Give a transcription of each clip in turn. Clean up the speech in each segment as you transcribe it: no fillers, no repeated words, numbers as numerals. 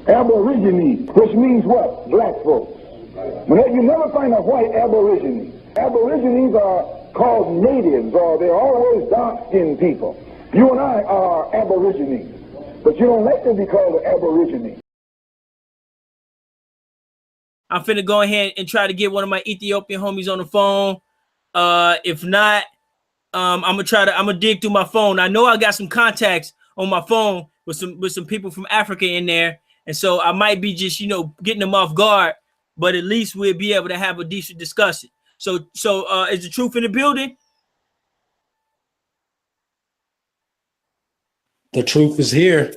Aborigine, which means what? Black folks. You never find a white aborigine. Aborigines are called natives, or they're always dark-skinned people. You and I are aborigines, but you don't like to be called an aborigine. I'm finna go ahead and try to get one of my Ethiopian homies on the phone. If not, I'm gonna dig through my phone. I know I got some contacts on my phone with some people from Africa in there, and so I might be just getting them off guard, but at least we'll be able to have a decent discussion. So is the truth in the building? The truth is here.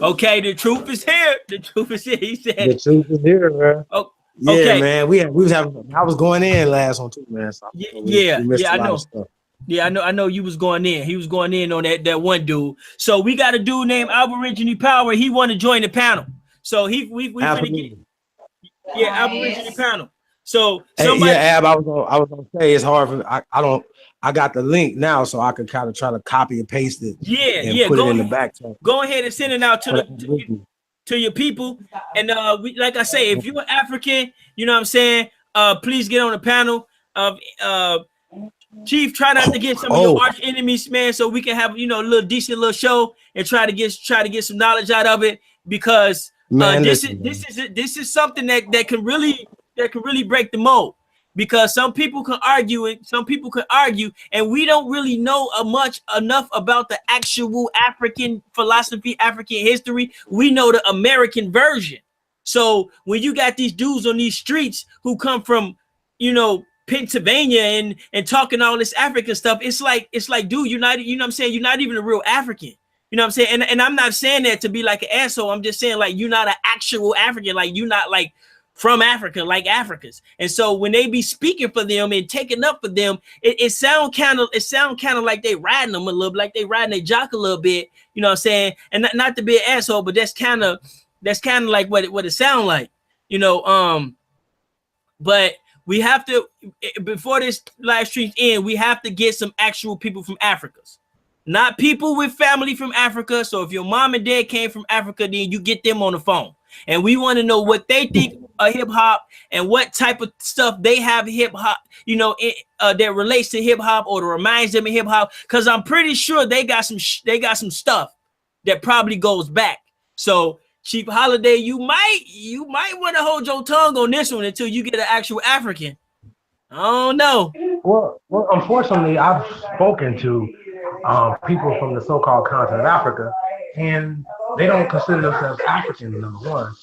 Okay, the truth is here. The truth is here. He said the truth is here, man. Oh, yeah, okay. Man. We was having. I was going in last one too, man. So we I know. Yeah, I know you was going in. He was going in on that one dude. So we got a dude named Aborigine Power. He want to join the panel. So we finna get Aborigine panel. So somebody, Ab, I was gonna say it's hard for I got the link now, so I can kind of try to copy and paste it. Put it in the back. Go ahead and send it out to your people. And like I say, if you're African, you know what I'm saying, please get on the panel. Chief, try not to get some of your arch enemies, man, so we can have a little decent little show and try to get some knowledge out of it, because this is something that can really break the mold, because some people can argue and we don't really know enough about the actual African philosophy, African history. We know the American version. So when you got these dudes on these streets who come from Pennsylvania and talking all this African stuff, it's like, dude, you're not, what I'm saying, you're not even a real African. You know what I'm saying? And I'm not saying that to be like an asshole. I'm just saying, like, you're not an actual African. Like, you're not like from Africa, like Africans. And so when they be speaking for them and taking up for them, it sound kind of like they riding them a little bit, like they riding their jock a little bit. You know what I'm saying? And not to be an asshole, but that's kind of like what it sound like. But we have to, before this live stream end, we have to get some actual people from Africa. Not people with family from Africa. So if your mom and dad came from Africa, then you get them on the phone. And we want to know what they think of hip hop and what type of stuff they have hip hop, that relates to hip hop or that reminds them of hip hop. Because I'm pretty sure they got some stuff that probably goes back. So Chief Holiday, you might want to hold your tongue on this one until you get an actual African. I don't know. Well, unfortunately, I've spoken to people from the so-called continent of Africa, and they don't consider themselves African, number one.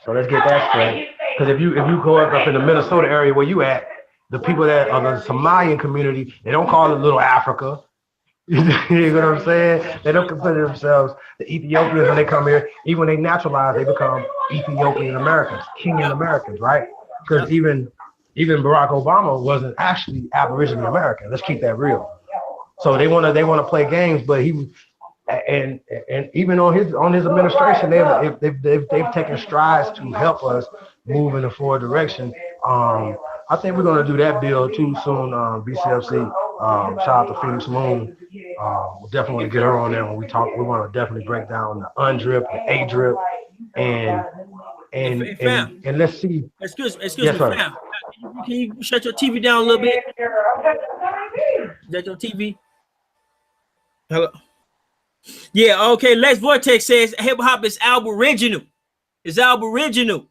So let's get that straight. Because if you go up in the Minnesota area where you at, the people that are the Somalian community, they don't call it Little Africa. You know what I'm saying? They don't consider themselves the Ethiopians when they come here. Even when they naturalize, they become Ethiopian Americans, Kenyan Americans, right? Because even Barack Obama wasn't actually Aboriginal American. Let's keep that real. So they want to play games, but he and even on his administration, they've taken strides to help us move in a forward direction. I think we're going to do that bill too soon. BCFC. Shout out to Phoenix Moon. We'll definitely want to get her on there when we talk. We want to definitely break down the UNDRIP, the ADRIP, and let's see. Excuse me, fam. Can you shut your TV down a little bit? Is that your TV? Hello. Yeah. Okay. Lex Vortex says hip hop is Aboriginal. It's Aboriginal.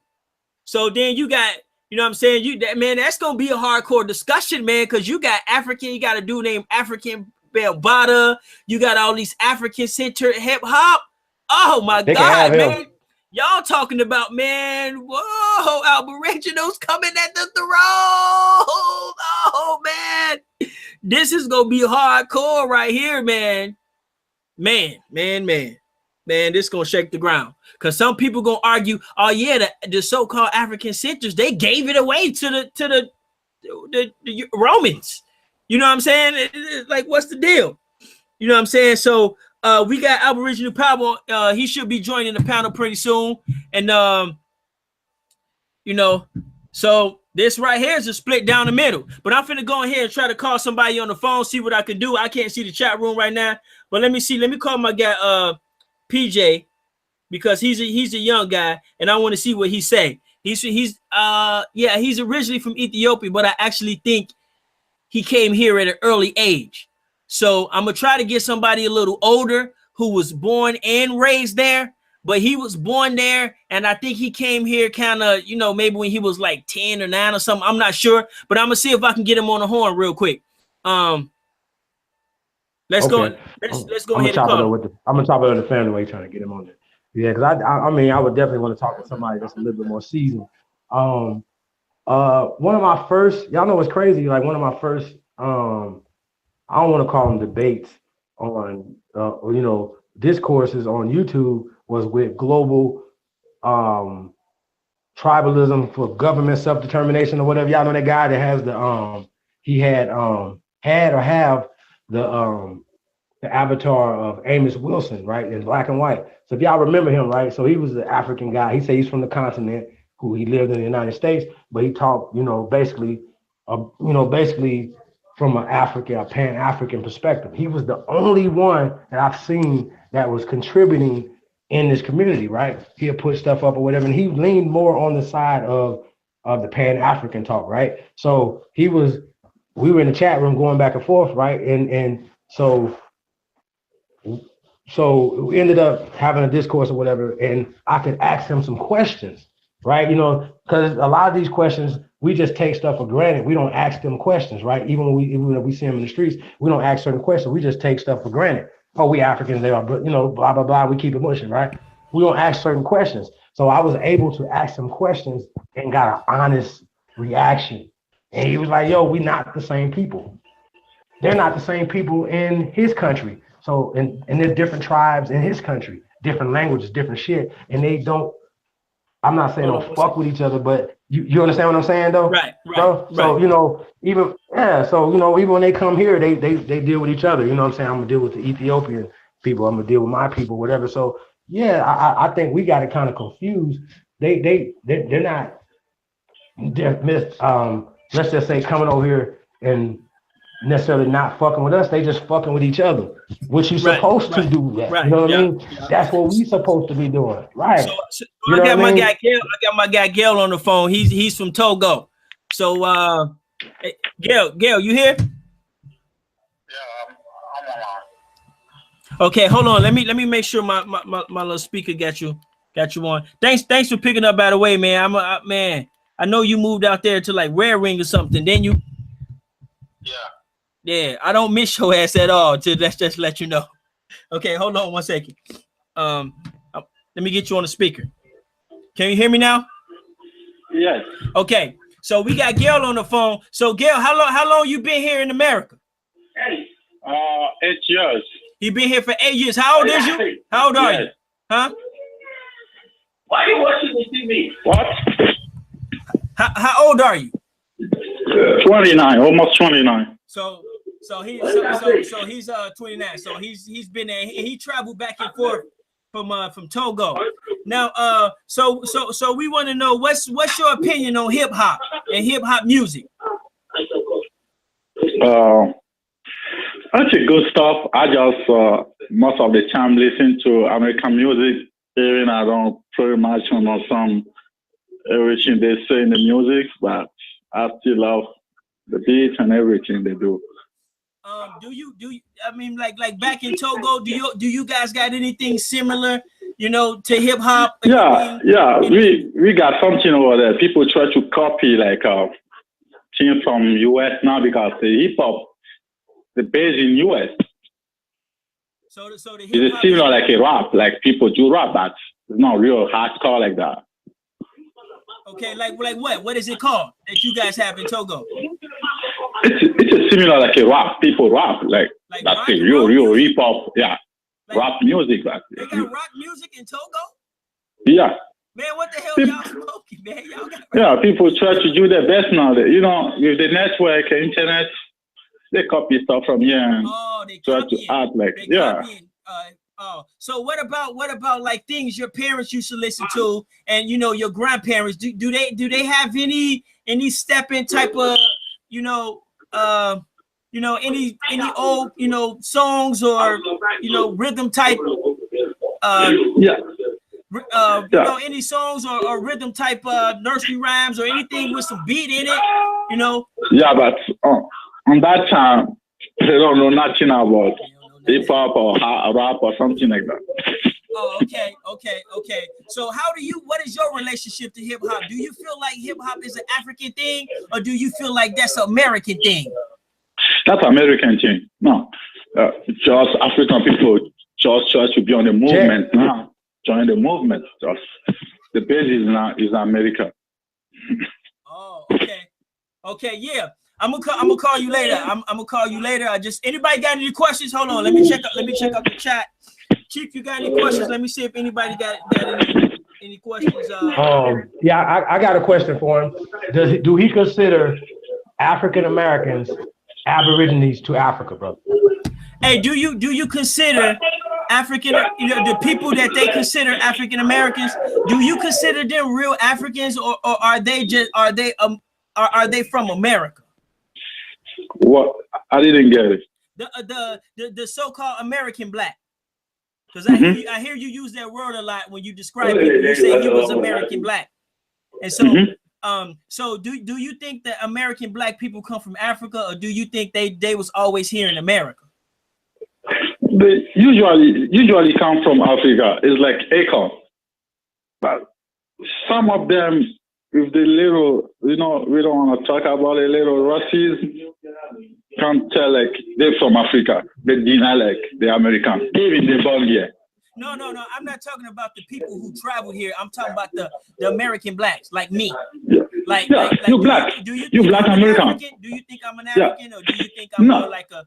So then you got. You know what I'm saying? That's gonna be a hardcore discussion, man, because you got African, you got a dude named African Bambata, you got all these African-centered hip hop. Oh my God, man. Y'all talking about, man, whoa, Aboriginals coming at the throne. Oh man. This is gonna be hardcore right here, man. Man, this gonna shake the ground. Because some people gonna argue, oh yeah, the so-called African centers, they gave it away to the Romans. You know what I'm saying? Like, what's the deal? You know what I'm saying? So we got Aboriginal Power. He should be joining the panel pretty soon. And so this right here is a split down the middle. But I'm finna go ahead and try to call somebody on the phone, see what I can do. I can't see the chat room right now. But let me see. Let me call my guy PJ. because he's a young guy, and I want to see what he say. He's originally from Ethiopia, but I actually think he came here at an early age. So I'm gonna try to get somebody a little older who was born and raised there, but he was born there, and I think he came here kind of, maybe when he was like 10 or 9 or something. I'm not sure, but I'm gonna see if I can get him on the horn real quick. Let's go ahead and call him. I'm gonna chop it up with the family way trying to get him on there. Yeah, because I mean, I would definitely want to talk to somebody that's a little bit more seasoned. One of my first, y'all know what's crazy? Like one of my first, I don't want to call them debates on, discourses on YouTube was with global tribalism for government self-determination or whatever. Y'all know that guy that has the he had or have the avatar of Amos Wilson, right, in black and white. So if y'all remember him, right, so he was an African guy. He said he's from the continent, who he lived in the United States, but he talked, basically from a Pan-African perspective. He was the only one that I've seen that was contributing in this community, right? He'll put stuff up or whatever, and he leaned more on the side of the Pan-African talk, right? So we were in the chat room going back and forth, right? And so we ended up having a discourse or whatever, and I could ask him some questions, right? Because a lot of these questions, we just take stuff for granted. We don't ask them questions, right? Even when we see them in the streets, we don't ask certain questions. We just take stuff for granted. Oh, we Africans, they are, blah, blah, blah. We keep it pushing, right? We don't ask certain questions. So I was able to ask some questions and got an honest reaction. And he was like, yo, we not the same people. They're not the same people in his country. So, and there's different tribes in his country, different languages, different shit. And they don't, I'm not saying don't fuck with each other, but you understand what I'm saying though? Right. So, even when they come here, they deal with each other. You know what I'm saying? I'm gonna deal with the Ethiopian people, I'm gonna deal with my people, whatever. So yeah, I think we got it kind of confused. They're not let's just say coming over here and necessarily not fucking with us, they just fucking with each other, which you're supposed to do that. Right. You know what I mean? Yeah. That's what we supposed to be doing. Right. So I got my guy Gail. I got my guy Gail on the phone. He's from Togo. So Gail, you here? Yeah, I'm online. Okay, hold on. Let me make sure my little speaker got you on. Thanks for picking up, by the way, man. I know you moved out there to like Rare Ring or something, didn't you? Yeah, I don't miss your ass at all. Let's just let you know. Okay, hold on 1 second. Let me get you on the speaker. Can you hear me now? Yes. Okay, so we got Gail on the phone. So Gail, how long you been here in America? 8 years. You been here for 8 years. How old is you? How old are you? Huh? Why are you watching the TV? What? How old are you? 29, almost 29. So he's 29. So he's been there. He traveled back and forth from Togo. Now so we want to know what's your opinion on hip hop and hip hop music? That's a good stuff. I just most of the time listen to American music, even I don't pretty much know everything they say in the music, but I still love the beats and everything they do. Do you I mean like back in Togo, do you guys got anything similar, to hip hop? Yeah. We got something over there. People try to copy like things from US now because the hip hop, the base in US. So the hip hop is similar like a rap, like people do rap, but it's not real hardcore like that. Okay, like what? What is it called that you guys have in Togo? It's similar like a rap. People rap like that's the real hip hop. Yeah, like, rap music. Like they got rock music in Togo. Yeah. Man, what the hell y'all smoking, man? Y'all got people try to do their best now. With the network, internet, they copy stuff from here and they try to act like So what about like things your parents used to listen to and your grandparents? Do they have any step-in type of any old songs or rhythm type You know, any songs or rhythm type nursery rhymes or anything with some beat in it, you know? Yeah, but on that time, they don't know nothing about hip hop or rap or something like that. Oh, okay. So what is your relationship to hip hop? Do you feel like hip hop is an African thing, or do you feel like that's an American thing? That's American thing. No, just African people just try to be on the movement now. Join the movement. Just the basis now is America. Oh, okay, yeah. I'm gonna call you later. I'm gonna call you later. Anybody got any questions? Hold on. Let me check out the chat. Chief, you got any questions? Let me see if anybody got any questions. Yeah, I got a question for him. Do he consider African Americans Aborigines to Africa, brother? Hey, do you consider African, the people that they consider African Americans? Do you consider them real Africans, or are they from America? What? I didn't get it. The so-called American black. Because I hear you use that word a lot when you describe people. You say he was American black, and so so do you think that American black people come from Africa, or do you think they was always here in America? They usually come from Africa. It's like acorn, but some of them, with the little, we don't want to talk about a little racism, can't tell like they're from Africa. They deny like the American, even the born here. No. I'm not talking about the people who travel here. I'm talking about the American blacks, like me. Yeah. Like you black. You black American. Do you think I'm an African, or do you think I'm more like a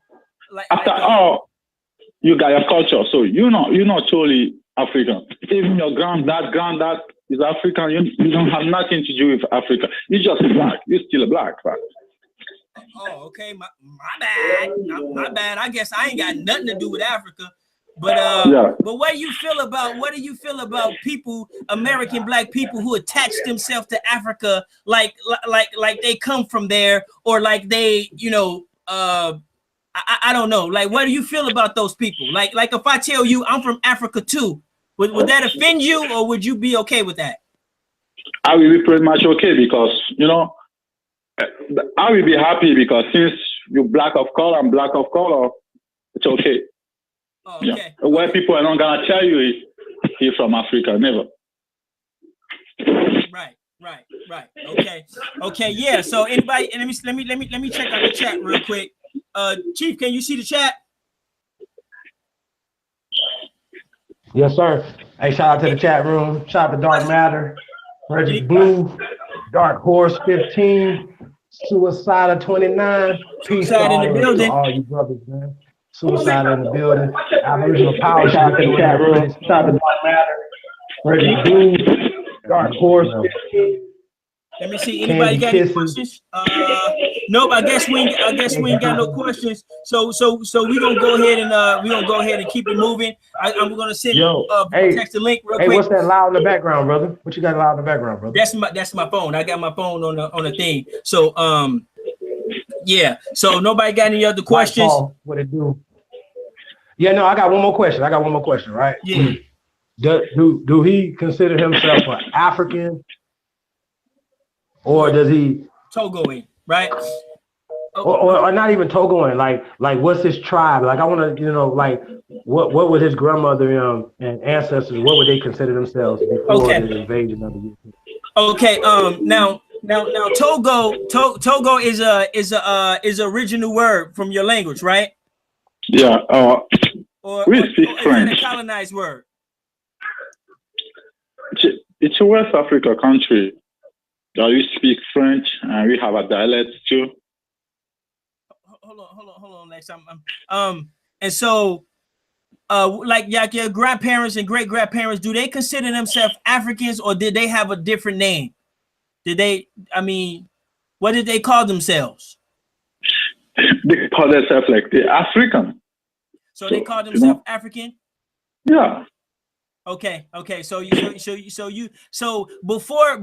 you got your culture, so you're not totally African. Even your granddad is African. You don't have nothing to do with Africa. You're just black. You're still a black. Right? Oh, okay. My bad. My bad. I guess I ain't got nothing to do with Africa. But but what do you feel about people, American black people, who attach themselves to Africa like they come from there, or like they, I don't know. Like, what do you feel about those people? Like if I tell you I'm from Africa too, would that offend you, or would you be okay with that? I will be pretty much okay, because I will be happy, because since you're black of color, I'm black of color, it's okay. Oh, okay. Yeah. Where people are not gonna tell you he's from Africa, never. Right. Okay. Yeah. So anybody, let me check out the chat real quick. Chief, can you see the chat? Yes, sir. Hey, shout out to the chat room. Shout out to Dark Matter, Reggie Blue, Dark Horse 15, Suicide 29. Peace to all you brothers, man. Suicide in the building. Aboriginal power. Shout out to the chat room. Shout out to Dark Matter, Reggie Blue, Dark Horse 15. Let me see. Anybody got any questions? Nope. I guess we ain't got no questions. So we're gonna go ahead and keep it moving. I'm gonna send text the link real quick. Hey, what's that loud in the background, brother? What you got loud in the background, brother? That's my phone. I got my phone on the thing. So yeah. So nobody got any other questions? What it do? Yeah, no, I got one more question. Right? Yeah. Do he consider himself an African? Or does he Togoing, right? Or not even Togoing? Like what's his tribe? Like, I want to, like what would his grandmother and ancestors, what would they consider themselves before the invasion of the UK? Okay. Now Togo is a original word from your language, right? Yeah. We speak French. Is it a colonized word? It's a West Africa country. We speak French, and we have a dialect too. Hold on, Lex. And so, like your grandparents and great grandparents, do they consider themselves Africans, or did they have a different name? What did they call themselves? They call themselves like the African. So they call themselves African? Yeah. Okay. So before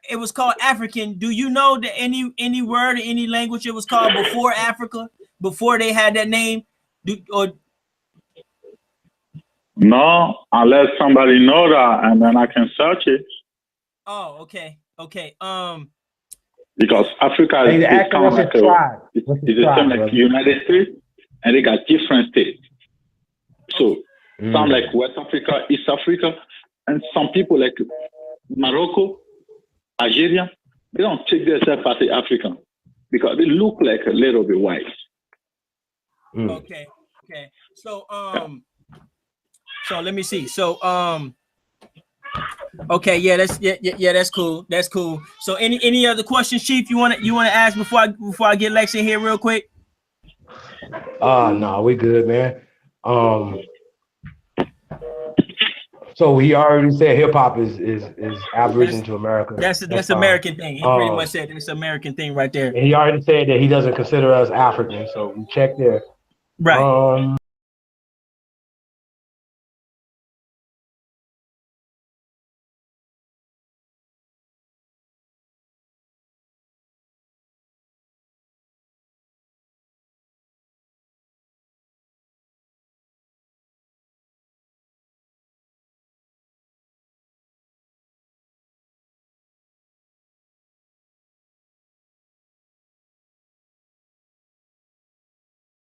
it was called African, do you know that any word or any language it was called before Africa, before they had that name? No, unless somebody know that, and then I can search it. Oh, okay, okay. Because Africa Hey, is ask him kind of what's like his tribe. it's What's his the tribe, same like brother? United States, and they got different states. So some like West Africa, East Africa, and some people like Morocco, Algeria, they don't take themselves as African because they look like a little bit white. Okay, okay. So so let me see. So okay, yeah, that's cool. That's cool. So any other questions, Chief, you wanna ask before I get Lex in here real quick? No, we good, man. So he already said hip hop is Aboriginal to America. That's fine. American thing. He pretty much said it's American thing right there. And he already said that he doesn't consider us African, so we check there. Right.